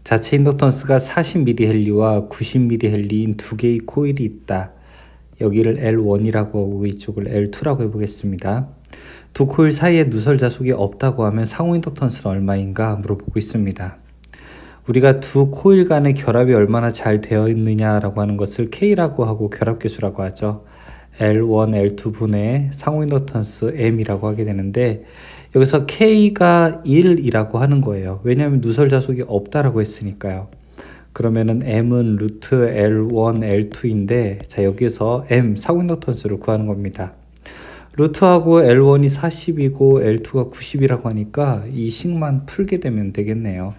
자체 인덕턴스가 40mH와 90mH인 두 개의 코일이 있다. 여기를 L1이라고 하고 이쪽을 L2라고 해보겠습니다. 두 코일 사이에 누설 자속이 없다고 하면 상호 인덕턴스는 얼마인가 물어보고 있습니다. 우리가 두 코일 간의 결합이 얼마나 잘 되어 있느냐라고 하는 것을 K라고 하고 결합계수라고 하죠. L1, L2 분의 상호 인덕턴스 M이라고 하게 되는데 여기서 K가 1이라고 하는 거예요. 왜냐하면 누설 자속이 없다라고 했으니까요. 그러면은 M은 루트 L1, L2인데 자 여기서 M 상호 인덕턴스를 구하는 겁니다. 루트하고 L1이 40이고 L2가 90이라고 하니까 이 식만 풀게 되면 되겠네요.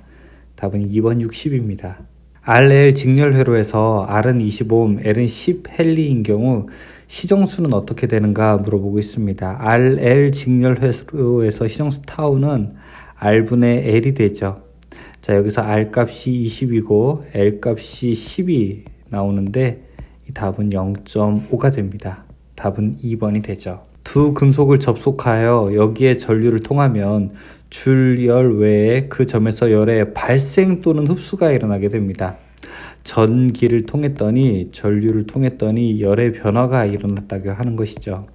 답은 2번 60입니다. RL 직렬회로에서 R은 25옴, L은 10헬리인 경우 시정수는 어떻게 되는가 물어보고 있습니다. RL 직렬회로에서 시정수 타우는 R분의 L이 되죠. 자 여기서 R 값이 20이고 L 값이 10이 나오는데 이 답은 0.5가 됩니다. 답은 2번이 되죠. 두 금속을 접속하여 여기에 전류를 통하면 줄열 외에 그 점에서 열의 발생 또는 흡수가 일어나게 됩니다. 전기를 통했더니 전류를 통했더니 열의 변화가 일어났다고 하는 것이죠.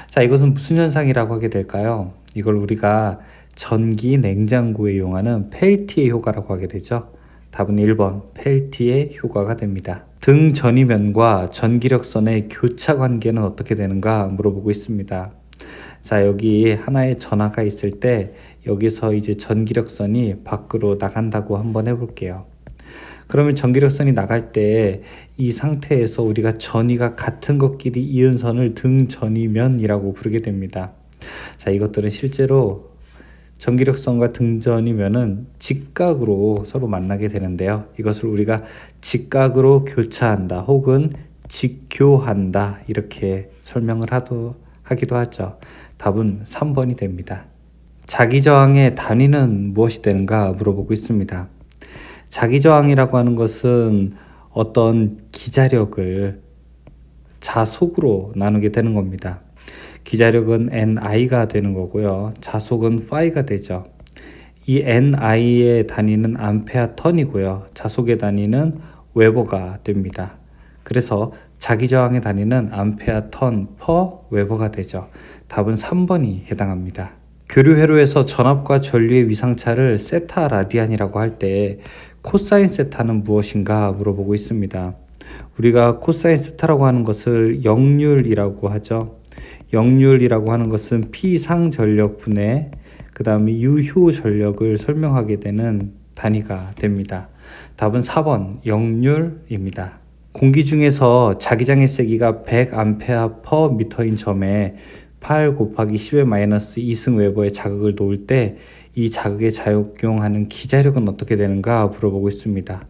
자 이것은 무슨 현상이라고 하게 될까요? 이걸 우리가 전기 냉장고에 이용하는 펠티의 효과라고 하게 되죠. 답은 1번 펠티의 효과가 됩니다. 등 전이면과 전기력선의 교차 관계는 어떻게 되는가 물어보고 있습니다. 자 여기 하나의 전하가 있을 때 여기서 이제 전기력선이 밖으로 나간다고 한번 해볼게요. 그러면 전기력선이 나갈 때 이 상태에서 우리가 전이가 같은 것끼리 이은 선을 등 전이면이라고 부르게 됩니다. 자 이것들은 실제로 전기력선과 등전이면은 직각으로 서로 만나게 되는데요. 이것을 우리가 직각으로 교차한다 혹은 직교한다 이렇게 설명을 하기도 하죠. 답은 3번이 됩니다. 자기저항의 단위는 무엇이 되는가 물어보고 있습니다. 자기저항이라고 하는 것은 어떤 기자력을 자속으로 나누게 되는 겁니다. 기자력은 NI가 되는 거고요. 자속은 파이가 되죠. 이 NI의 단위는 암페어 턴이고요. 자속의 단위는 웨버가 됩니다. 그래서 자기저항의 단위는 암페어 턴 퍼 웨버가 되죠. 답은 3번이 해당합니다. 교류회로에서 전압과 전류의 위상차를 세타 라디안이라고 할 때 코사인 세타는 무엇인가 물어보고 있습니다. 우리가 코사인 세타라고 하는 것을 역률이라고 하죠. 역률이라고 하는 것은 P상 전력분의 그 다음에 유효 전력을 설명하게 되는 단위가 됩니다. 답은 4번 역률입니다. 공기 중에서 자기장의 세기가 100A per m인 점에 8 곱하기 10의 마이너스 2승 웨버의 자극을 놓을 때 이 자극에 작용하는 기자력은 어떻게 되는가 물어보고 있습니다.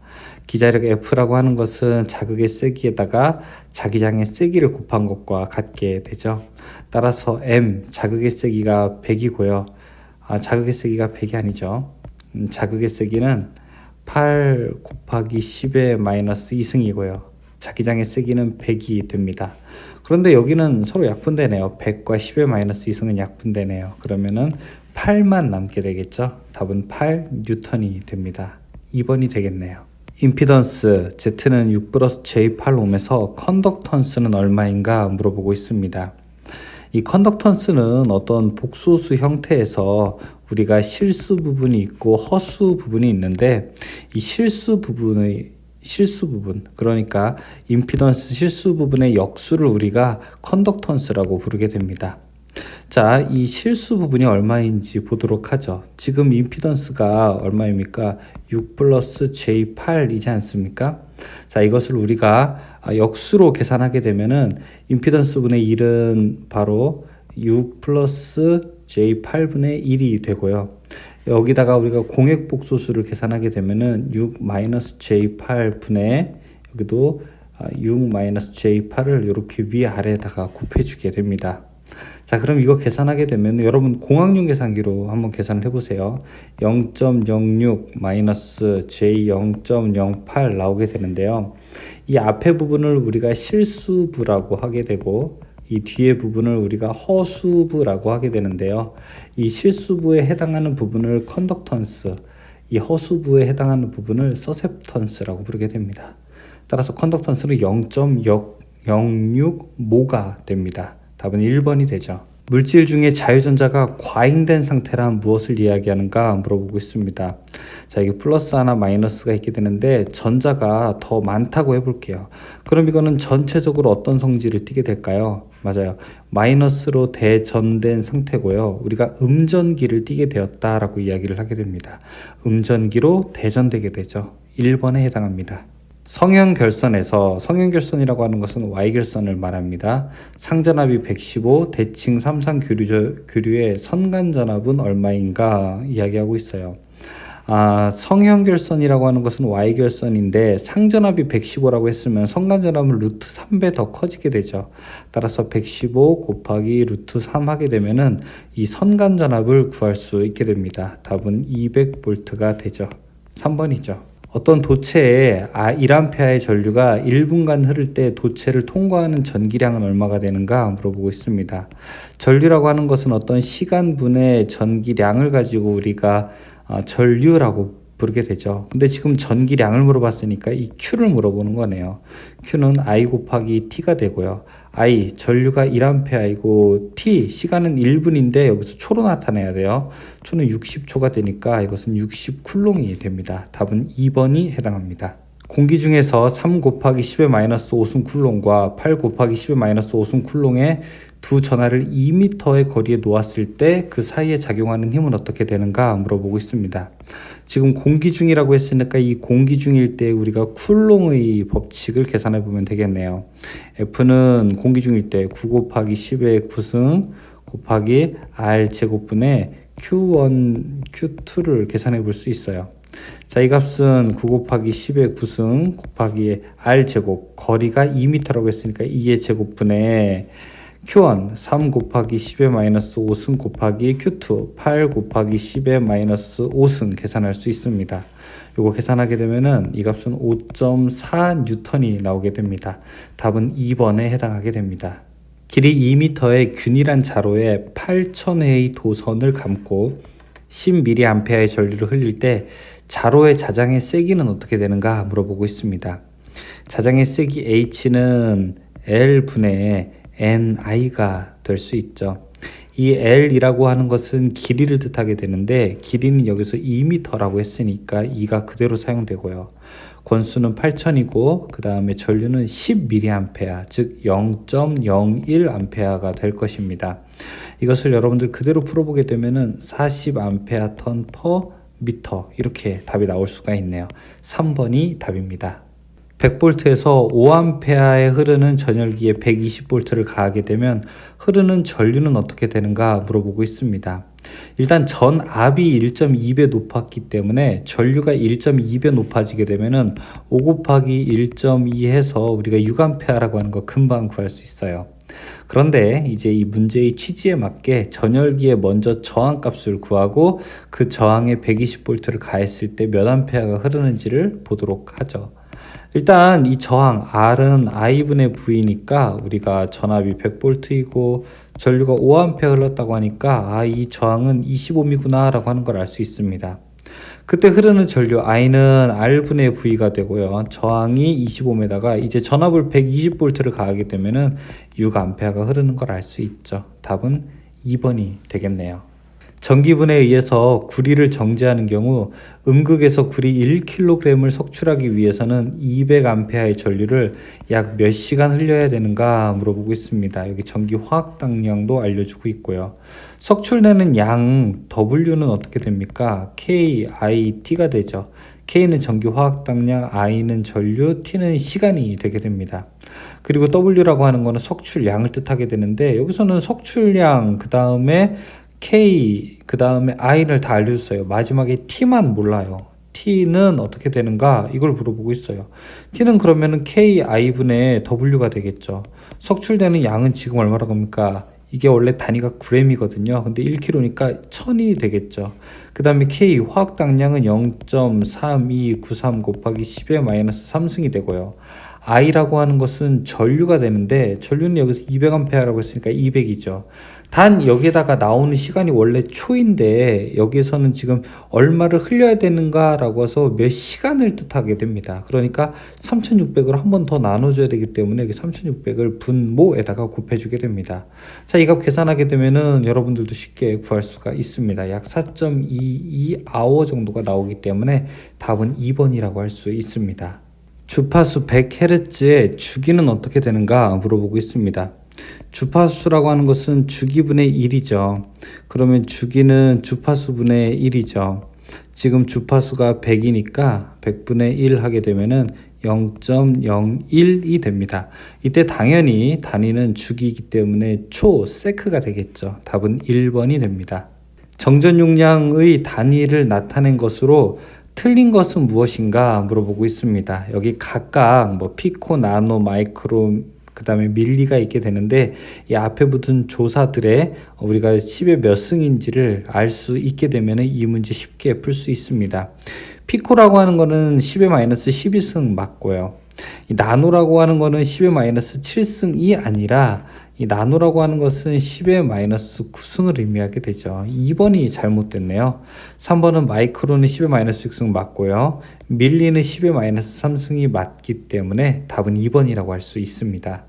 기자력 F라고 하는 것은 자극의 세기에다가 자기장의 세기를 곱한 것과 같게 되죠. 따라서 M, 자극의 세기가 100이고요. 자극의 세기가 100이 아니죠. 자극의 세기는 8 곱하기 10의 마이너스 2승이고요. 자기장의 세기는 100이 됩니다. 그런데 여기는 서로 약분되네요. 100과 10의 마이너스 2승은 약분되네요. 그러면은 8만 남게 되겠죠. 답은 8 뉴턴이 됩니다. 2번이 되겠네요. 임피던스 Z는 6 플러스 J8옴에서 컨덕턴스는 얼마인가 물어보고 있습니다. 이 컨덕턴스는 어떤 복소수 형태에서 우리가 실수 부분이 있고 허수 부분이 있는데 이 실수 부분 그러니까 임피던스 실수 부분의 역수를 우리가 컨덕턴스라고 부르게 됩니다. 자, 이 실수 부분이 얼마인지 보도록 하죠. 지금 임피던스가 얼마입니까? 6 플러스 J8이지 않습니까? 자, 이것을 우리가 역수로 계산하게 되면은 임피던스 분의 1은 바로 6 플러스 J8분의 1이 되고요. 여기다가 우리가 공액 복소수를 계산하게 되면은 6 마이너스 J8분의 여기도 6 마이너스 J8을 이렇게 위아래에다가 곱해주게 됩니다. 자, 그럼 이거 계산하게 되면 여러분 공학용 계산기로 한번 계산을 해보세요. 0.06 마이너스 J 0.08 나오게 되는데요. 이 앞에 부분을 우리가 실수부라고 하게 되고 이 뒤에 부분을 우리가 허수부라고 하게 되는데요. 이 실수부에 해당하는 부분을 컨덕턴스, 이 허수부에 해당하는 부분을 서셉턴스라고 부르게 됩니다. 따라서 컨덕턴스는 0.006모가 됩니다. 답은 1번이 되죠. 물질 중에 자유전자가 과잉된 상태란 무엇을 이야기하는가 물어보고 있습니다. 자, 이게 플러스 하나 마이너스가 있게 되는데 전자가 더 많다고 해볼게요. 그럼 이거는 전체적으로 어떤 성질을 띠게 될까요? 맞아요. 마이너스로 대전된 상태고요. 우리가 음전기를 띠게 되었다라고 이야기를 하게 됩니다. 음전기로 대전되게 되죠. 1번에 해당합니다. 성형결선에서 성형결선이라고 하는 것은 Y결선을 말합니다. 상전압이 115, 대칭 3상 교류의 선간전압은 얼마인가 이야기하고 있어요. 성형결선이라고 하는 것은 Y결선인데 상전압이 115라고 했으면 선간전압은 루트 3배 더 커지게 되죠. 따라서 115 곱하기 루트 3 하게 되면은 이 선간전압을 구할 수 있게 됩니다. 답은 200V가 되죠. 3번이죠. 어떤 도체에 1A의 전류가 1분간 흐를 때 도체를 통과하는 전기량은 얼마가 되는가 물어보고 있습니다. 전류라고 하는 것은 어떤 시간분의 전기량을 가지고 우리가 전류라고 부르게 되죠. 근데 지금 전기량을 물어봤으니까 이 Q를 물어보는 거네요. Q는 I 곱하기 T가 되고요. I, 전류가 1A이고 T, 시간은 1분인데 여기서 초로 나타내야 돼요. 초는 60초가 되니까 이것은 60쿨롱이 됩니다. 답은 2번이 해당합니다. 공기 중에서 3 곱하기 10의 마이너스 5승 쿨롱과 8 곱하기 10의 마이너스 5승 쿨롱의 두 전하를 2m의 거리에 놓았을 때 그 사이에 작용하는 힘은 어떻게 되는가 물어보고 있습니다. 지금 공기 중이라고 했으니까 이 공기 중일 때 우리가 쿨롱의 법칙을 계산해 보면 되겠네요. F는 공기 중일 때 9 곱하기 10의 9승 곱하기 R 제곱분의 Q1, Q2를 계산해 볼 수 있어요. 자, 이 값은 9 곱하기 10의 9승 곱하기 R 제곱, 거리가 2m라고 했으니까 2의 제곱분의 Q1 3 곱하기 10의 마이너스 5승 곱하기 Q2 8 곱하기 10의 마이너스 5승 계산할 수 있습니다. 요거 계산하게 되면은 이 값은 5.4N이 나오게 됩니다. 답은 2번에 해당하게 됩니다. 길이 2m의 균일한 자로에 8,000회의 도선을 감고 10mA의 전류를 흘릴 때 자로의 자장의 세기는 어떻게 되는가 물어보고 있습니다. 자장의 세기 H는 L분의 NI가 될 수 있죠. 이 L이라고 하는 것은 길이를 뜻하게 되는데 길이는 여기서 2m라고 했으니까 2가 그대로 사용되고요. 권수는 8000이고 그 다음에 전류는 10mA 즉 0.01A가 될 것입니다. 이것을 여러분들 그대로 풀어보게 되면은 40A 턴 per 미터 이렇게 답이 나올 수가 있네요. 3번이 답입니다. 100V에서 5A에 흐르는 전열기에 120V를 가하게 되면 흐르는 전류는 어떻게 되는가 물어보고 있습니다. 일단 전압이 1.2배 높았기 때문에 전류가 1.2배 높아지게 되면은 5 곱하기 1.2 해서 우리가 6A라고 하는 거 금방 구할 수 있어요. 그런데 이제 이 문제의 취지에 맞게 전열기에 먼저 저항값을 구하고 그 저항에 120V를 가했을 때 몇 A가 흐르는지를 보도록 하죠. 일단 이 저항 R은 I분의 V니까 우리가 전압이 100V이고 전류가 5A 흘렀다고 하니까 이 저항은 25미구나 라고 하는 걸 알 수 있습니다. 그때 흐르는 전류 I는 R분의 V가 되고요. 저항이 25에다가 이제 전압을 120V를 가하게 되면은 6A가 흐르는 걸 알 수 있죠. 답은 2번이 되겠네요. 전기분에 의해서 구리를 정제하는 경우 음극에서 구리 1kg을 석출하기 위해서는 200A의 전류를 약 몇 시간 흘려야 되는가 물어보고 있습니다. 여기 전기 화학당량도 알려주고 있고요. 석출되는 양 W는 어떻게 됩니까? KIT가 되죠. K는 전기 화학당량, I는 전류, T는 시간이 되게 됩니다. 그리고 W라고 하는 거는 석출량을 뜻하게 되는데 여기서는 석출량 그 다음에 K 그 다음에 I를 다 알려줬어요. 마지막에 T만 몰라요. T는 어떻게 되는가 이걸 물어보고 있어요. T는 그러면은 KI분의 W가 되겠죠. 석출되는 양은 지금 얼마라고 합니까? 이게 원래 단위가 g이거든요. 근데 1kg니까 1000이 되겠죠. 그 다음에 K 화학당량은 0.3293 곱하기 10의 마이너스 3승이 되고요. I라고 하는 것은 전류가 되는데 전류는 여기서 200A라고 했으니까 200이죠. 단 여기에다가 나오는 시간이 원래 초인데 여기에서는 지금 얼마를 흘려야 되는가라고 해서 몇 시간을 뜻하게 됩니다. 그러니까 3600을 한 번 더 나눠줘야 되기 때문에 여기 3600을 분모에다가 곱해주게 됩니다. 자, 이 값 계산하게 되면은 여러분들도 쉽게 구할 수가 있습니다. 약 4.22아워 정도가 나오기 때문에 답은 2번이라고 할 수 있습니다. 주파수 100Hz의 주기는 어떻게 되는가 물어보고 있습니다. 주파수라고 하는 것은 주기분의 1이죠. 그러면 주기는 주파수분의 1이죠. 지금 주파수가 100이니까 100분의 1 하게 되면은 0.01이 됩니다. 이때 당연히 단위는 주기이기 때문에 세크가 되겠죠. 답은 1번이 됩니다. 정전 용량의 단위를 나타낸 것으로 틀린 것은 무엇인가 물어보고 있습니다. 여기 각각 피코, 나노, 마이크로, 그 다음에 밀리가 있게 되는데 이 앞에 붙은 조사들의 우리가 10의 몇 승인지를 알 수 있게 되면 이 문제 쉽게 풀 수 있습니다. 피코라고 하는 거는 10의 마이너스 12승 맞고요. 이 나노라고 하는 거는 10의 마이너스 7승이 아니라 이 나노라고 하는 것은 10의 마이너스 9승을 의미하게 되죠. 2번이 잘못됐네요. 3번은 마이크로는 10의 마이너스 6승 맞고요. 밀리는 10의 마이너스 3승이 맞기 때문에 답은 2번이라고 할 수 있습니다.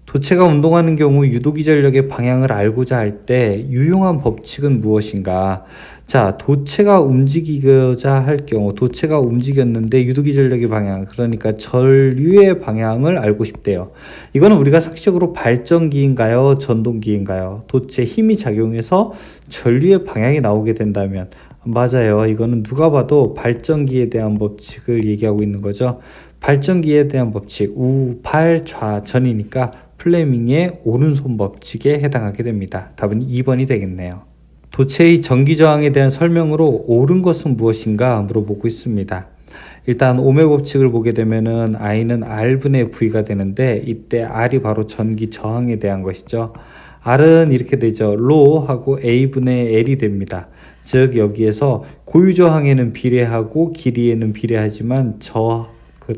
도체가 운동하는 경우 유도기 전력의 방향을 알고자 할 때 유용한 법칙은 무엇인가? 자, 도체가 움직이고자 할 경우 도체가 움직였는데 유도기 전력의 방향, 그러니까 전류의 방향을 알고 싶대요. 이거는 우리가 상식적으로 발전기인가요? 전동기인가요? 도체 힘이 작용해서 전류의 방향이 나오게 된다면 맞아요. 이거는 누가 봐도 발전기에 대한 법칙을 얘기하고 있는 거죠. 발전기에 대한 법칙, 우발좌전이니까 플레밍의 오른손 법칙에 해당하게 됩니다. 답은 2번이 되겠네요. 도체의 전기 저항에 대한 설명으로 옳은 것은 무엇인가 물어보고 있습니다. 일단 ohm의 법칙을 보게 되면은 I는 R분의 V가 되는데 이때 R이 바로 전기 저항에 대한 것이죠. R은 이렇게 되죠. 로하고 A분의 L이 됩니다. 즉 여기에서 고유 저항에는 비례하고 길이에는 비례하지만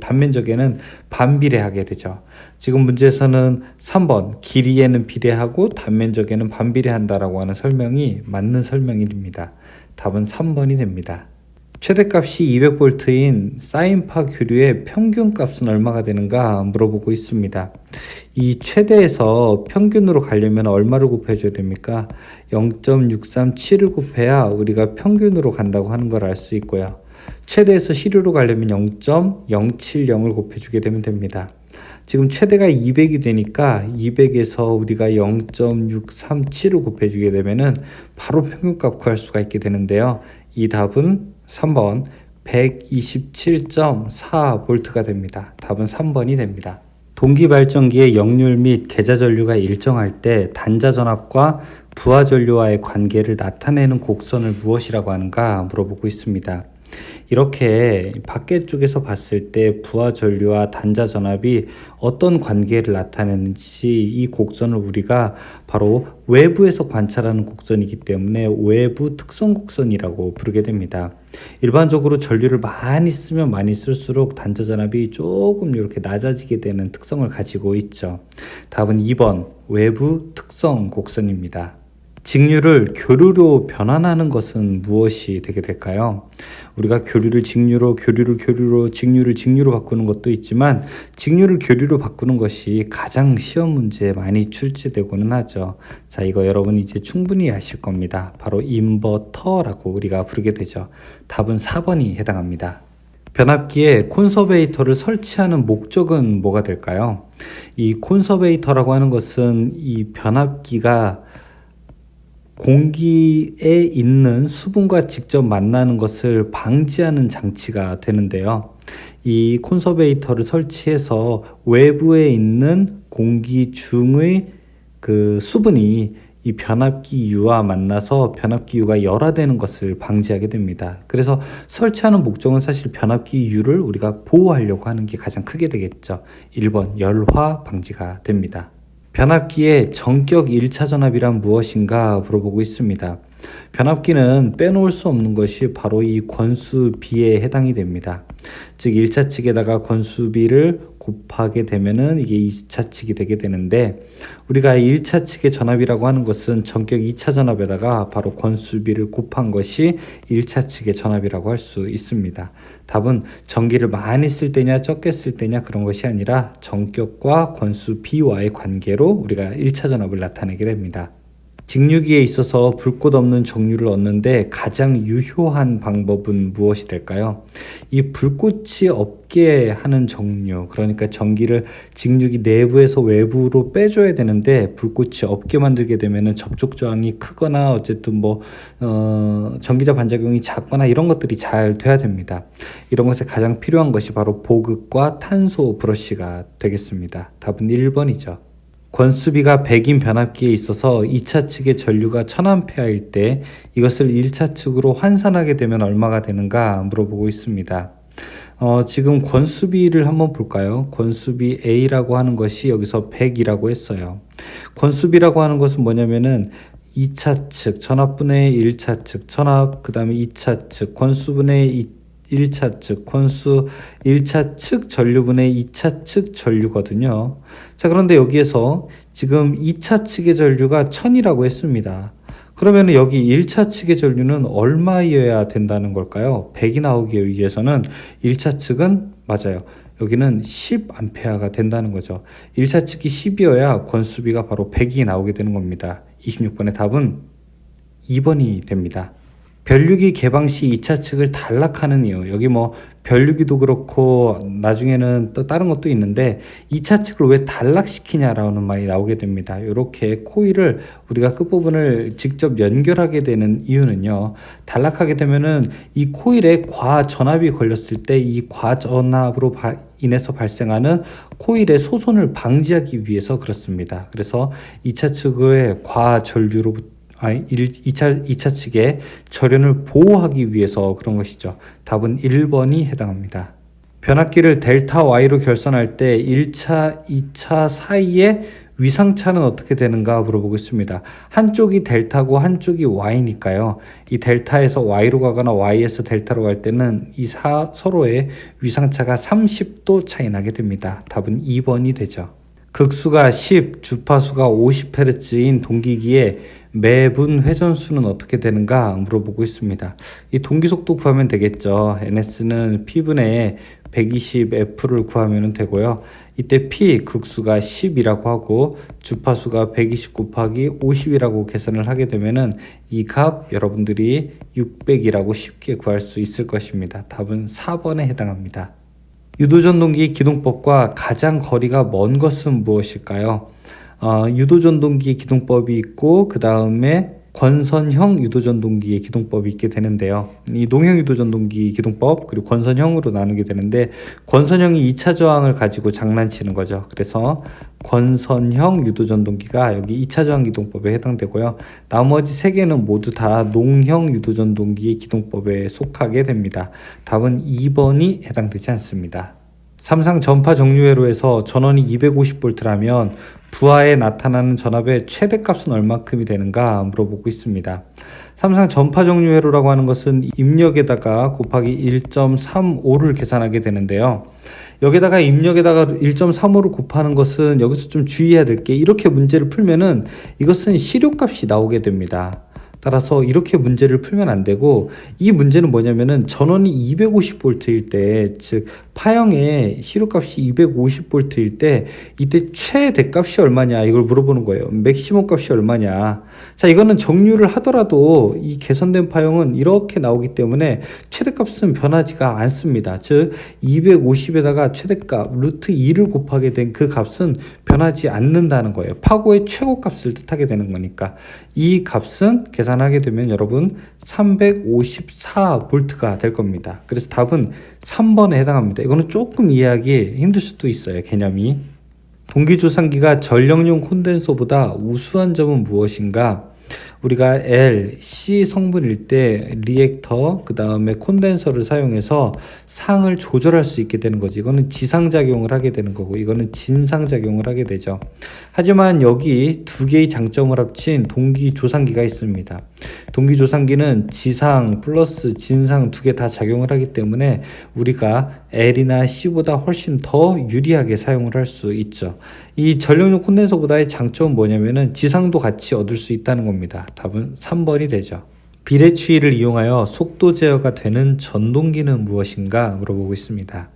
단면적에는 반비례하게 되죠. 지금 문제에서는 3번 길이에는 비례하고 단면적에는 반비례한다라고 하는 설명이 맞는 설명입니다. 답은 3번이 됩니다. 최대값이 200V인 사인파 교류의 평균값은 얼마가 되는가 물어보고 있습니다. 이 최대에서 평균으로 가려면 얼마를 곱해줘야 됩니까? 0.637을 곱해야 우리가 평균으로 간다고 하는 걸 알 수 있고요. 최대에서 시료로 가려면 0.070을 곱해주게 되면 됩니다. 지금 최대가 200이 되니까 200에서 우리가 0.637을 곱해주게 되면은 바로 평균값 구할 수가 있게 되는데요. 이 답은 3번 127.4V가 됩니다. 답은 3번이 됩니다. 동기발전기의 역률 및 계좌전류가 일정할 때 단자전압과 부하전류와의 관계를 나타내는 곡선을 무엇이라고 하는가 물어보고 있습니다. 이렇게 밖에 쪽에서 봤을 때 부하전류와 단자전압이 어떤 관계를 나타내는지 이 곡선을 우리가 바로 외부에서 관찰하는 곡선이기 때문에 외부 특성 곡선이라고 부르게 됩니다. 일반적으로 전류를 많이 쓰면 많이 쓸수록 단자전압이 조금 이렇게 낮아지게 되는 특성을 가지고 있죠. 답은 2번 외부 특성 곡선입니다. 직류를 교류로 변환하는 것은 무엇이 되게 될까요? 우리가 교류를 직류로, 교류를 교류로, 직류를 직류로 바꾸는 것도 있지만 직류를 교류로 바꾸는 것이 가장 시험 문제에 많이 출제되고는 하죠. 자, 이거 여러분 이제 충분히 아실 겁니다. 바로 인버터라고 우리가 부르게 되죠. 답은 4번이 해당합니다. 변압기에 콘서베이터를 설치하는 목적은 뭐가 될까요? 이 콘서베이터라고 하는 것은 이 변압기가 공기에 있는 수분과 직접 만나는 것을 방지하는 장치가 되는데요. 이 콘서베이터를 설치해서 외부에 있는 공기 중의 그 수분이 이 변압기유와 만나서 변압기유가 열화되는 것을 방지하게 됩니다. 그래서 설치하는 목적은 사실 변압기유를 우리가 보호하려고 하는 게 가장 크게 되겠죠. 1번 열화 방지가 됩니다. 변압기의 전격 1차 전압이란 무엇인가 물어보고 있습니다. 변압기는 빼놓을 수 없는 것이 바로 이 권수비에 해당이 됩니다. 즉 1차 측에다가 권수비를 곱하게 되면은 이게 2차 측이 되게 되는데, 우리가 1차 측의 전압이라고 하는 것은 전격 2차 전압에다가 바로 권수비를 곱한 것이 1차 측의 전압이라고 할 수 있습니다. 답은 전기를 많이 쓸 때냐 적게 쓸 때냐 그런 것이 아니라 전격과 권수비와의 관계로 우리가 1차 전압을 나타내게 됩니다. 직류기에 있어서 불꽃 없는 정류를 얻는데 가장 유효한 방법은 무엇이 될까요? 이 불꽃이 없게 하는 정류, 그러니까 전기를 직류기 내부에서 외부로 빼줘야 되는데 불꽃이 없게 만들게 되면 접촉 저항이 크거나 어쨌든 전기자 반작용이 작거나 이런 것들이 잘 돼야 됩니다. 이런 것에 가장 필요한 것이 바로 보극과 탄소 브러쉬가 되겠습니다. 답은 1번이죠. 권수비가 100인 변압기에 있어서 2차 측의 전류가 1000A일 때 이것을 1차 측으로 환산하게 되면 얼마가 되는가 물어보고 있습니다. 지금 권수비를 한번 볼까요? 권수비 A라고 하는 것이 여기서 100이라고 했어요. 권수비라고 하는 것은 뭐냐면은 2차 측, 전압분의 1차 측, 전압, 그 다음에 2차 측, 권수분의 1차 측, 권수 1차 측 전류분의 2차 측 전류거든요. 자, 그런데 여기에서 지금 2차 측의 전류가 1000이라고 했습니다. 그러면 여기 1차 측의 전류는 얼마여야 된다는 걸까요? 100이 나오기 위해서는 1차 측은 맞아요. 여기는 10A가 된다는 거죠. 1차 측이 10이어야 권수비가 바로 100이 나오게 되는 겁니다. 26번의 답은 2번이 됩니다. 변류기 개방 시 2차 측을 단락하는 이유. 여기 변류기도 그렇고 나중에는 또 다른 것도 있는데 2차 측을 왜 단락시키냐라는 말이 나오게 됩니다. 이렇게 코일을 우리가 끝부분을 직접 연결하게 되는 이유는요. 단락하게 되면은 이 코일에 과전압이 걸렸을 때 이 과전압으로 인해서 발생하는 코일의 소손을 방지하기 위해서 그렇습니다. 그래서 2차 측의 과전류로부터 2차 측의 절연을 보호하기 위해서 그런 것이죠. 답은 1번이 해당합니다. 변압기를 델타 Y로 결선할 때 1차, 2차 사이에 위상차는 어떻게 되는가 물어보고 있습니다. 한쪽이 델타고 한쪽이 Y니까요. 이 델타에서 Y로 가거나 Y에서 델타로 갈 때는 서로의 위상차가 30도 차이 나게 됩니다. 답은 2번이 되죠. 극수가 10, 주파수가 50Hz인 동기기에 매분 회전수는 어떻게 되는가 물어보고 있습니다. 이 동기속도 구하면 되겠죠. NS는 P분의 120F를 구하면 되고요. 이때 P 극수가 10이라고 하고 주파수가 120 곱하기 50이라고 계산을 하게 되면은 이 값 여러분들이 600이라고 쉽게 구할 수 있을 것입니다. 답은 4번에 해당합니다. 유도전동기 기동법과 가장 거리가 먼 것은 무엇일까요? 유도전동기 기동법이 있고 그 다음에 권선형 유도전동기의 기동법이 있게 되는데요. 이 농형 유도전동기 기동법 그리고 권선형으로 나누게 되는데 권선형이 2차 저항을 가지고 장난치는 거죠. 그래서 권선형 유도전동기가 여기 2차 저항 기동법에 해당되고요. 나머지 3개는 모두 다 농형 유도전동기의 기동법에 속하게 됩니다. 답은 2번이 해당되지 않습니다. 삼상 전파 정류회로에서 전원이 250V라면 부하에 나타나는 전압의 최대값은 얼마큼이 되는가 물어보고 있습니다. 삼상 전파 정류회로라고 하는 것은 입력에다가 곱하기 1.35를 계산하게 되는데요. 여기다가 입력에다가 1.35를 곱하는 것은 여기서 좀 주의해야 될 게 이렇게 문제를 풀면은 이것은 시료값이 나오게 됩니다. 따라서 이렇게 문제를 풀면 안 되고 이 문제는 뭐냐면은 전원이 250V일 때, 즉 파형의 시료값이 250V일 때 이때 최대값이 얼마냐 이걸 물어보는 거예요. 맥시멈 값이 얼마냐. 자, 이거는 정류를 하더라도 이 개선된 파형은 이렇게 나오기 때문에 최대값은 변하지가 않습니다. 즉 250에다가 최대값 루트 2를 곱하게 된 그 값은 변하지 않는다는 거예요. 파고의 최고값을 뜻하게 되는 거니까 이 값은 계산하게 되면 여러분 354V가 될 겁니다. 그래서 답은 3번에 해당합니다. 이거는 조금 이해하기 힘들 수도 있어요. 개념이. 동기조산기가 전력용 콘덴서보다 우수한 점은 무엇인가? 우리가 L, C 성분일 때 리액터, 그 다음에 콘덴서를 사용해서 상을 조절할 수 있게 되는 거지. 이거는 지상작용을 하게 되는 거고 이거는 진상작용을 하게 되죠. 하지만 여기 두 개의 장점을 합친 동기조산기가 있습니다. 동기조산기는 지상 플러스 진상 두 개 다 작용을 하기 때문에 우리가 L이나 C보다 훨씬 더 유리하게 사용을 할 수 있죠. 이 전력용 콘덴서보다의 장점은 뭐냐면은 지상도 같이 얻을 수 있다는 겁니다. 답은 3번이 되죠. 비례추이를 이용하여 속도 제어가 되는 전동기는 무엇인가 물어보고 있습니다.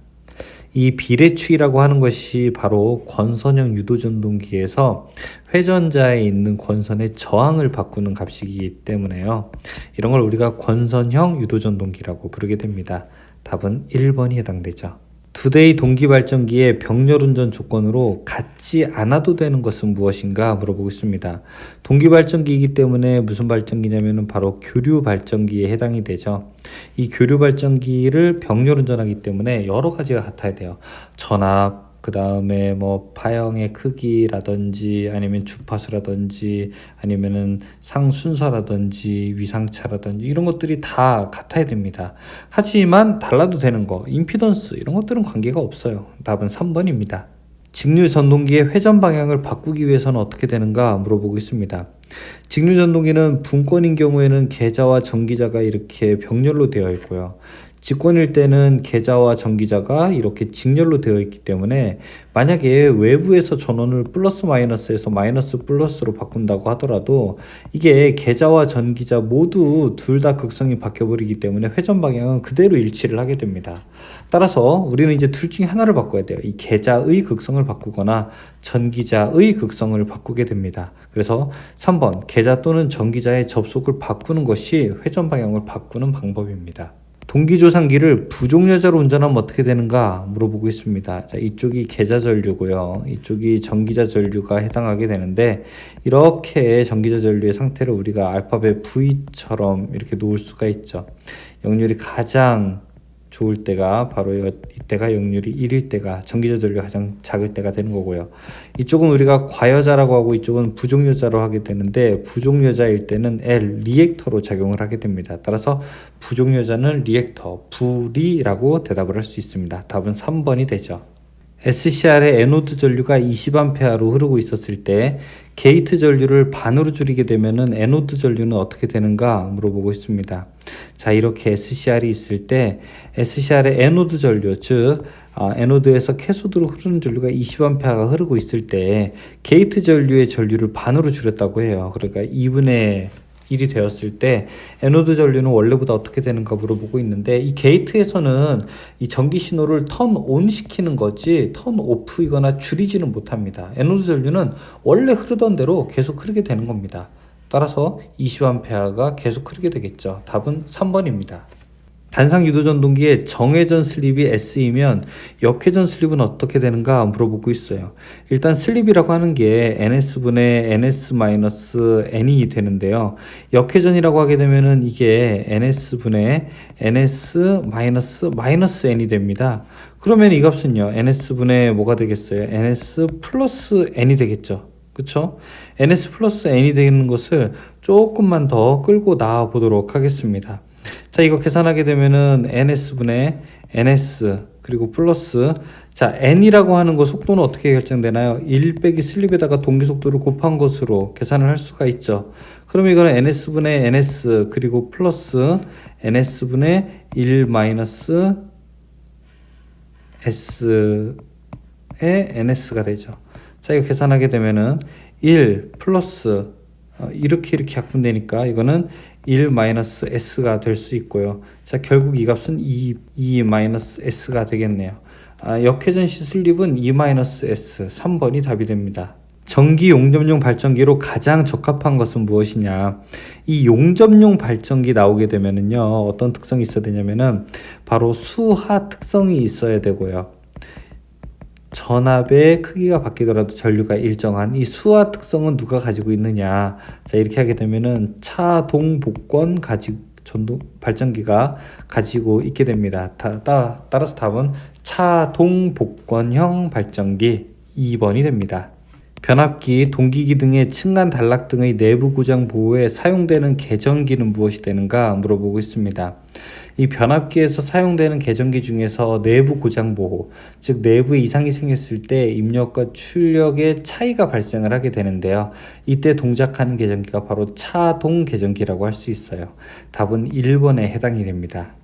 이 비례추이라고 하는 것이 바로 권선형 유도전동기에서 회전자에 있는 권선의 저항을 바꾸는 값이기 때문에요. 이런 걸 우리가 권선형 유도전동기라고 부르게 됩니다. 답은 1번이 해당되죠. 두 대의 동기발전기의 병렬운전 조건으로 같지 않아도 되는 것은 무엇인가 물어보고 있습니다. 동기발전기이기 때문에 무슨 발전기냐면 바로 교류발전기에 해당이 되죠. 이 교류발전기를 병렬운전하기 때문에 여러 가지가 같아야 돼요. 전압, 그 다음에 뭐 파형의 크기라든지 아니면 주파수라든지 아니면은 상순서라든지 위상차라든지 이런 것들이 다 같아야 됩니다. 하지만 달라도 되는 거, 임피던스 이런 것들은 관계가 없어요. 답은 3번입니다. 직류전동기의 회전 방향을 바꾸기 위해서는 어떻게 되는가 물어보고 있습니다. 직류전동기는 분권인 경우에는 계자와 전기자가 이렇게 병렬로 되어 있고요. 직권일 때는 계자와 전기자가 이렇게 직렬로 되어 있기 때문에 만약에 외부에서 전원을 플러스 마이너스에서 마이너스 플러스로 바꾼다고 하더라도 이게 계자와 전기자 모두 둘 다 극성이 바뀌어버리기 때문에 회전 방향은 그대로 일치를 하게 됩니다. 따라서 우리는 이제 둘 중에 하나를 바꿔야 돼요. 이 계자의 극성을 바꾸거나 전기자의 극성을 바꾸게 됩니다. 그래서 3번 계자 또는 전기자의 접속을 바꾸는 것이 회전 방향을 바꾸는 방법입니다. 동기조산기를 부종여자로 운전하면 어떻게 되는가 물어보고 있습니다. 자, 이쪽이 계자 전류고요. 이쪽이 전기자 전류가 해당하게 되는데 이렇게 전기자 전류의 상태를 우리가 알파벳 V처럼 이렇게 놓을 수가 있죠. 역률이 가장 좋을 때가 바로 이때가 역률이 1일 때가 전기자 전류가 가장 작을 때가 되는 거고요. 이쪽은 우리가 과여자라고 하고 이쪽은 부종여자로 하게 되는데 부종여자일 때는 L 리액터로 작용을 하게 됩니다. 따라서 부종여자는 리액터, 불이라고 대답을 할 수 있습니다. 답은 3번이 되죠. SCR의 에노드 전류가 20A로 흐르고 있었을 때 게이트 전류를 반으로 줄이게 되면은 에노드 전류는 어떻게 되는가 물어보고 있습니다. 자, 이렇게 SCR이 있을 때 SCR의 에노드 전류, 즉 에노드에서 캐소드로 흐르는 전류가 20A가 흐르고 있을 때 게이트 전류의 전류를 반으로 줄였다고 해요. 그러니까 2분의 1이 되었을 때 에노드 전류는 원래보다 어떻게 되는가 물어보고 있는데 이 게이트에서는 이 전기 신호를 턴 온 시키는 거지 턴 오프이거나 줄이지는 못합니다. 에노드 전류는 원래 흐르던 대로 계속 흐르게 되는 겁니다. 따라서 20A가 계속 흐르게 되겠죠. 답은 3번입니다. 단상 유도전동기의 정회전 슬립이 S이면 역회전 슬립은 어떻게 되는가 물어보고 있어요. 일단 슬립이라고 하는 게 NS분의 NS-N이 되는데요. 역회전이라고 하게 되면은 이게 NS분의 NS-N이 됩니다. 그러면 이 값은요. NS분의 뭐가 되겠어요? NS 플러스 N이 되겠죠. 그쵸? NS 플러스 N이 되는 것을 조금만 더 끌고 나와 보도록 하겠습니다. 자, 이거 계산하게 되면은 NS분의 NS 그리고 플러스 자 N이라고 하는 거 속도는 어떻게 결정되나요? 1 빼기 슬립에다가 동기속도를 곱한 것으로 계산을 할 수가 있죠. 그럼 이거는 NS분의 NS 그리고 플러스 NS분의 1 마이너스 S의 NS가 되죠. 자, 이거 계산하게 되면은 1 플러스 이렇게 약분되니까 이거는 1-S가 될 수 있고요. 자, 결국 이 값은 2-S가 되겠네요. 역회전 시 슬립은 2-S, 3번이 답이 됩니다. 전기 용접용 발전기로 가장 적합한 것은 무엇이냐? 이 용접용 발전기 나오게 되면은요, 어떤 특성이 있어야 되냐면은 바로 수하 특성이 있어야 되고요. 전압의 크기가 바뀌더라도 전류가 일정한 이 수하 특성은 누가 가지고 있느냐. 자, 이렇게 하게 되면은 차동복권 전동 발전기가 가지고 있게 됩니다. 따라서 답은 차동복권형 발전기 2번이 됩니다. 변압기, 동기기 등의 층간 단락 등의 내부 고장 보호에 사용되는 개전기는 무엇이 되는가 물어보고 있습니다. 이 변압기에서 사용되는 개전기 중에서 내부 고장 보호, 즉 내부에 이상이 생겼을 때 입력과 출력의 차이가 발생을 하게 되는데요. 이때 동작하는 개전기가 바로 차동 개전기라고 할 수 있어요. 답은 1번에 해당이 됩니다.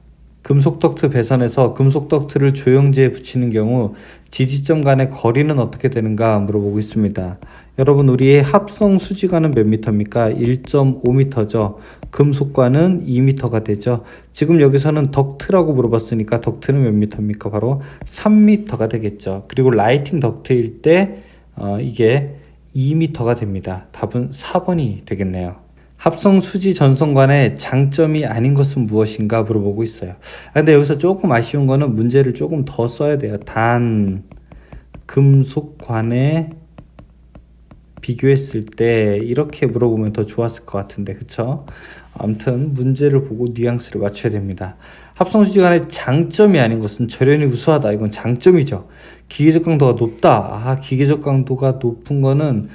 금속 덕트 배선에서 금속 덕트를 조형제에 붙이는 경우 지지점 간의 거리는 어떻게 되는가 물어보고 있습니다. 여러분, 우리의 합성 수지관은 몇 미터입니까? 1.5m죠. 금속관은 2m가 되죠. 지금 여기서는 덕트라고 물어봤으니까 덕트는 몇 미터입니까? 바로 3m가 되겠죠. 그리고 라이팅 덕트일 때 이게 2m가 됩니다. 답은 4번이 되겠네요. 합성 수지 전선관의 장점이 아닌 것은 무엇인가 물어보고 있어요. 근데 여기서 조금 아쉬운 거는 문제를 조금 더 써야 돼요. 단 금속관에 비교했을 때 이렇게 물어보면 더 좋았을 것 같은데, 그쵸? 아무튼 문제를 보고 뉘앙스를 맞춰야 됩니다. 합성수지관의 장점이 아닌 것은 절연이 우수하다. 이건 장점이죠. 기계적 강도가 높다. 기계적 강도가 높은 거는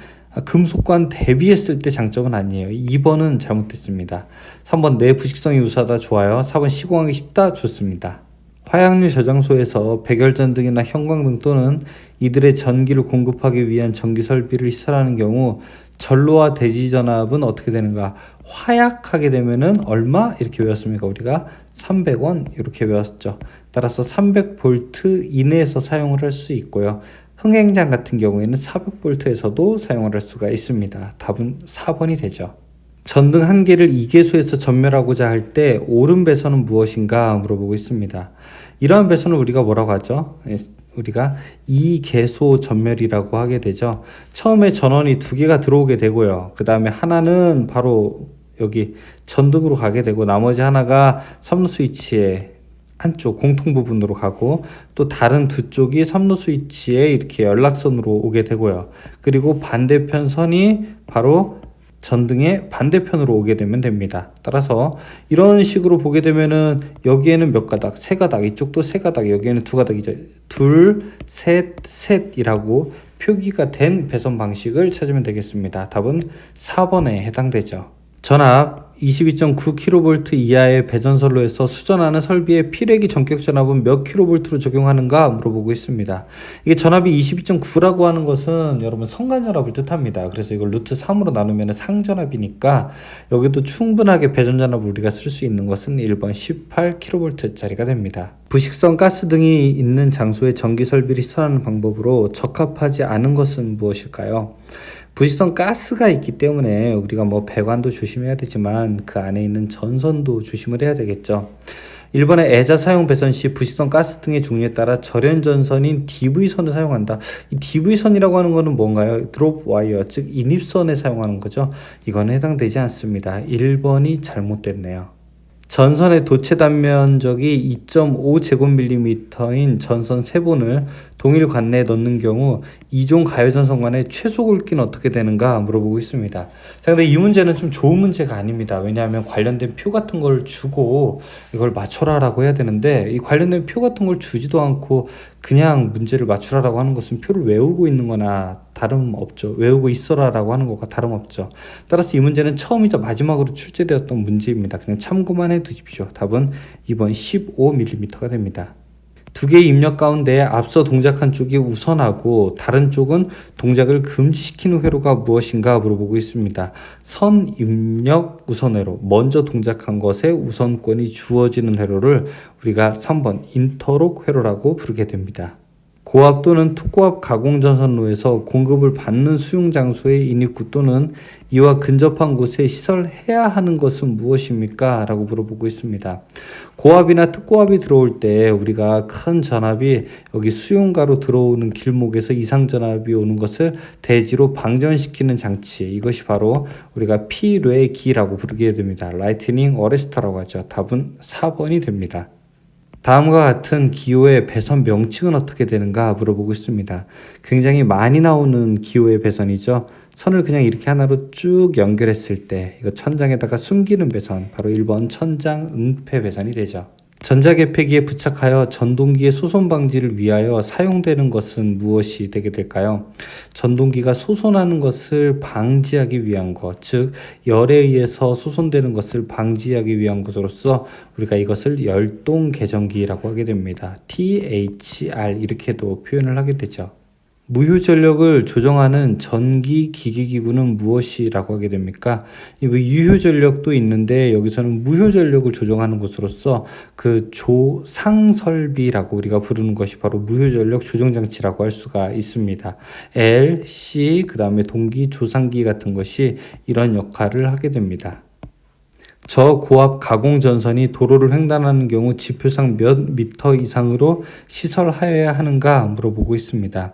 금속관 대비했을 때 장점은 아니에요. 2번은 잘못됐습니다. 3번 내 부식성이 우수하다. 좋아요. 4번 시공하기 쉽다. 좋습니다. 화약류 저장소에서 백열전 등이나 형광등 또는 이들의 전기를 공급하기 위한 전기 설비를 시설하는 경우 전로와 대지전압은 어떻게 되는가? 화약하게 되면은 얼마? 이렇게 외웠습니까? 우리가 300원 이렇게 외웠죠. 따라서 300V 이내에서 사용을 할 수 있고요. 흥행장 같은 경우에는 400V에서도 사용을 할 수가 있습니다. 답은 4번이 되죠. 전등 한 개를 2개소에서 전멸하고자 할 때 옳은 배선은 무엇인가 물어보고 있습니다. 이러한 배선을 우리가 뭐라고 하죠? 우리가 2개소 전멸이라고 하게 되죠. 처음에 전원이 2개가 들어오게 되고요. 그 다음에 하나는 바로 여기 전등으로 가게 되고 나머지 하나가 삼로 스위치에 한쪽 공통 부분으로 가고 또 다른 두 쪽이 삼로 스위치에 이렇게 연락선으로 오게 되고요. 그리고 반대편 선이 바로 전등의 반대편으로 오게 되면 됩니다. 따라서 이런 식으로 보게 되면은 여기에는 몇 가닥? 세 가닥, 이쪽도 세 가닥, 여기에는 두 가닥이죠. 둘, 셋, 셋이라고 표기가 된 배선 방식을 찾으면 되겠습니다. 답은 4번에 해당되죠. 전압 22.9kV 이하의 배전선로에서 수전하는 설비의 피래기 전격 전압은 몇 kV로 적용하는가 물어보고 있습니다. 이게 전압이 22.9라고 하는 것은 여러분 성간전압을 뜻합니다. 그래서 이걸 루트 3으로 나누면 상전압이니까 여기도 충분하게 배전전압을 우리가 쓸 수 있는 것은 1번 18kV짜리가 됩니다. 부식성 가스 등이 있는 장소에 전기 설비를 시설하는 방법으로 적합하지 않은 것은 무엇일까요? 부식성 가스가 있기 때문에 우리가 배관도 조심해야 되지만 그 안에 있는 전선도 조심을 해야 되겠죠. 1번에 애자 사용 배선 시 부식성 가스 등의 종류에 따라 절연 전선인 DV선을 사용한다. 이 DV선이라고 하는 것은 뭔가요? 드롭 와이어, 즉 인입선에 사용하는 거죠. 이거는 해당되지 않습니다. 1번이 잘못됐네요. 전선의 도체 단면적이 2.5제곱밀리미터인 전선 3본을 동일 관내에 넣는 경우 2종 가요전선관의 최소 굵기는 어떻게 되는가 물어보고 있습니다. 자, 근데 이 문제는 좀 좋은 문제가 아닙니다. 왜냐하면 관련된 표 같은 걸 주고 이걸 맞춰라라고 해야 되는데 이 관련된 표 같은 걸 주지도 않고 그냥 문제를 맞추라라고 하는 것은 표를 외우고 있는 거나 다름없죠. 외우고 있어라라고 하는 것과 다름없죠. 따라서 이 문제는 처음이자 마지막으로 출제되었던 문제입니다. 그냥 참고만 해 두십시오. 답은 2번 15mm가 됩니다. 두 개의 입력 가운데 앞서 동작한 쪽이 우선하고 다른 쪽은 동작을 금지시키는 회로가 무엇인가 물어보고 있습니다. 선 입력 우선 회로, 먼저 동작한 것에 우선권이 주어지는 회로를 우리가 3번 인터록 회로라고 부르게 됩니다. 고압 또는 투고압 가공전선로에서 공급을 받는 수용 장소의 인입구 또는 이와 근접한 곳에 시설해야 하는 것은 무엇입니까? 라고 물어보고 있습니다. 고압이나 특고압이 들어올 때 우리가 큰 전압이 여기 수용가로 들어오는 길목에서 이상 전압이 오는 것을 대지로 방전시키는 장치, 이것이 바로 우리가 피뢰기라고 부르게 됩니다. 라이트닝 어레스터라고 하죠. 답은 4번이 됩니다. 다음과 같은 기호의 배선 명칭은 어떻게 되는가 물어보고 있습니다. 굉장히 많이 나오는 기호의 배선이죠. 선을 그냥 이렇게 하나로 쭉 연결했을 때 이거 천장에다가 숨기는 배선, 바로 1번 천장 은폐 배선이 되죠. 전자개폐기에 부착하여 전동기의 소손 방지를 위하여 사용되는 것은 무엇이 되게 될까요? 전동기가 소손하는 것을 방지하기 위한 것, 즉 열에 의해서 소손되는 것을 방지하기 위한 것으로서 우리가 이것을 열동 개전기라고 하게 됩니다. THR 이렇게도 표현을 하게 되죠. 무효전력을 조정하는 전기 기계기구는 무엇이라고 하게 됩니까? 이 유효전력도 있는데 여기서는 무효전력을 조정하는 것으로서 그 조상설비라고 우리가 부르는 것이 바로 무효전력 조정장치라고 할 수가 있습니다. L, C, 그 다음에 동기, 조상기 같은 것이 이런 역할을 하게 됩니다. 저고압 가공전선이 도로를 횡단하는 경우 지표상 몇 미터 이상으로 시설하여야 하는가 물어보고 있습니다.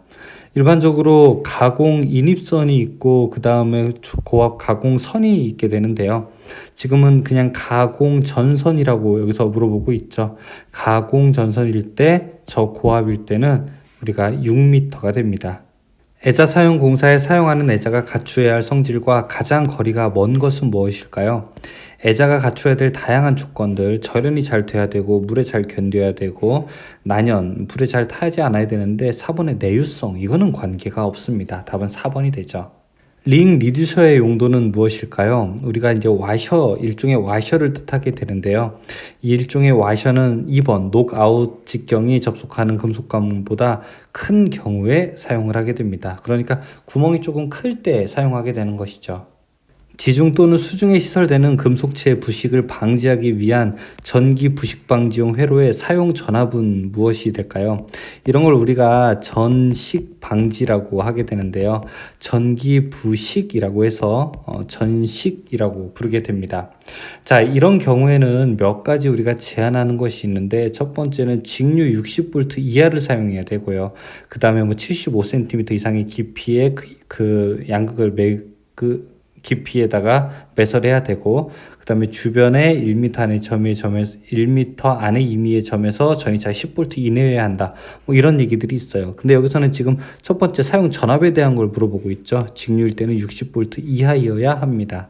일반적으로 가공 인입선이 있고 그 다음에 고압 가공선이 있게 되는데요. 지금은 그냥 가공전선이라고 여기서 물어보고 있죠. 가공전선일 때 저고압일 때는 우리가 6m가 됩니다. 애자 사용 공사에 사용하는 애자가 갖추어야 할 성질과 가장 거리가 먼 것은 무엇일까요? 애자가 갖춰야 될 다양한 조건들, 절연이 잘 돼야 되고 물에 잘 견뎌야 되고 난연, 불에 잘 타지 않아야 되는데 4번의 내유성, 이거는 관계가 없습니다. 답은 4번이 되죠. 링 리듀서의 용도는 무엇일까요? 우리가 이제 와셔, 일종의 와셔를 뜻하게 되는데요. 이 일종의 와셔는 2번 녹아웃 직경이 접속하는 금속관보다 큰 경우에 사용을 하게 됩니다. 그러니까 구멍이 조금 클 때 사용하게 되는 것이죠. 지중 또는 수중에 시설되는 금속체의 부식을 방지하기 위한 전기 부식 방지용 회로의 사용 전압은 무엇이 될까요? 이런 걸 우리가 전식 방지라고 하게 되는데요. 전기 부식이라고 해서 전식이라고 부르게 됩니다. 자, 이런 경우에는 몇 가지 우리가 제한하는 것이 있는데 첫 번째는 직류 60V 이하를 사용해야 되고요. 그 다음에 75cm 이상의 깊이의 그 양극을 깊이에다가 매설해야 되고 그 다음에 주변에 1m 안의 점에서 1m 안의 임의의 점에서 전이차 10V 이내여야 한다. 뭐 이런 얘기들이 있어요. 근데 여기서는 지금 첫 번째 사용 전압에 대한 걸 물어보고 있죠. 직류일 때는 60V 이하여야 합니다.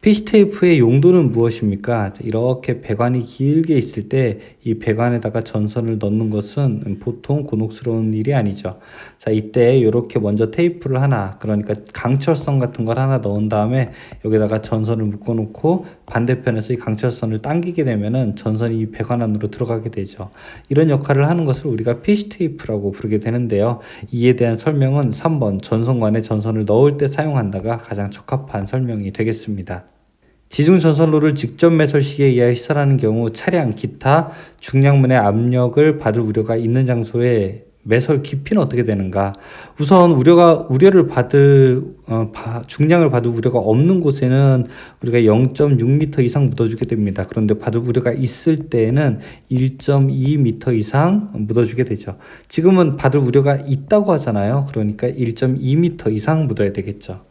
피시테이프의 용도는 무엇입니까? 이렇게 배관이 길게 있을 때 이 배관에다가 전선을 넣는 것은 보통 곤혹스러운 일이 아니죠. 자, 이때 이렇게 먼저 테이프를 하나, 그러니까 강철선 같은 걸 하나 넣은 다음에 여기다가 전선을 묶어 놓고 반대편에서 이 강철선을 당기게 되면은 전선이 이 배관 안으로 들어가게 되죠. 이런 역할을 하는 것을 우리가 피시테이프라고 부르게 되는데요. 이에 대한 설명은 3번 전선관에 전선을 넣을 때 사용한다가 가장 적합한 설명이 되겠습니다. 지중전선로를 직접 매설 시기에 의하여 시설하는 경우 차량, 기타, 중량문의 압력을 받을 우려가 있는 장소에 매설 깊이는 어떻게 되는가? 우선 우려를 받을 중량을 받을 우려가 없는 곳에는 우리가 0.6m 이상 묻어주게 됩니다. 그런데 받을 우려가 있을 때에는 1.2m 이상 묻어주게 되죠. 지금은 받을 우려가 있다고 하잖아요. 그러니까 1.2m 이상 묻어야 되겠죠.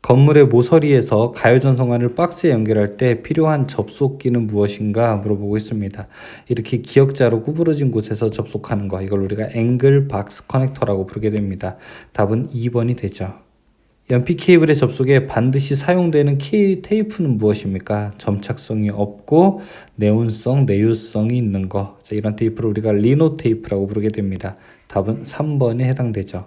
건물의 모서리에서 가요전선관을 박스에 연결할 때 필요한 접속기는 무엇인가 물어보고 있습니다. 이렇게 기역자로 구부러진 곳에서 접속하는 거, 이걸 우리가 앵글 박스 커넥터라고 부르게 됩니다. 답은 2번이 되죠. 연필 케이블의 접속에 반드시 사용되는 테이프는 무엇입니까? 점착성이 없고 네온성, 내유성이 있는 거. 자, 이런 테이프를 우리가 리노 테이프라고 부르게 됩니다. 답은 3번에 해당되죠.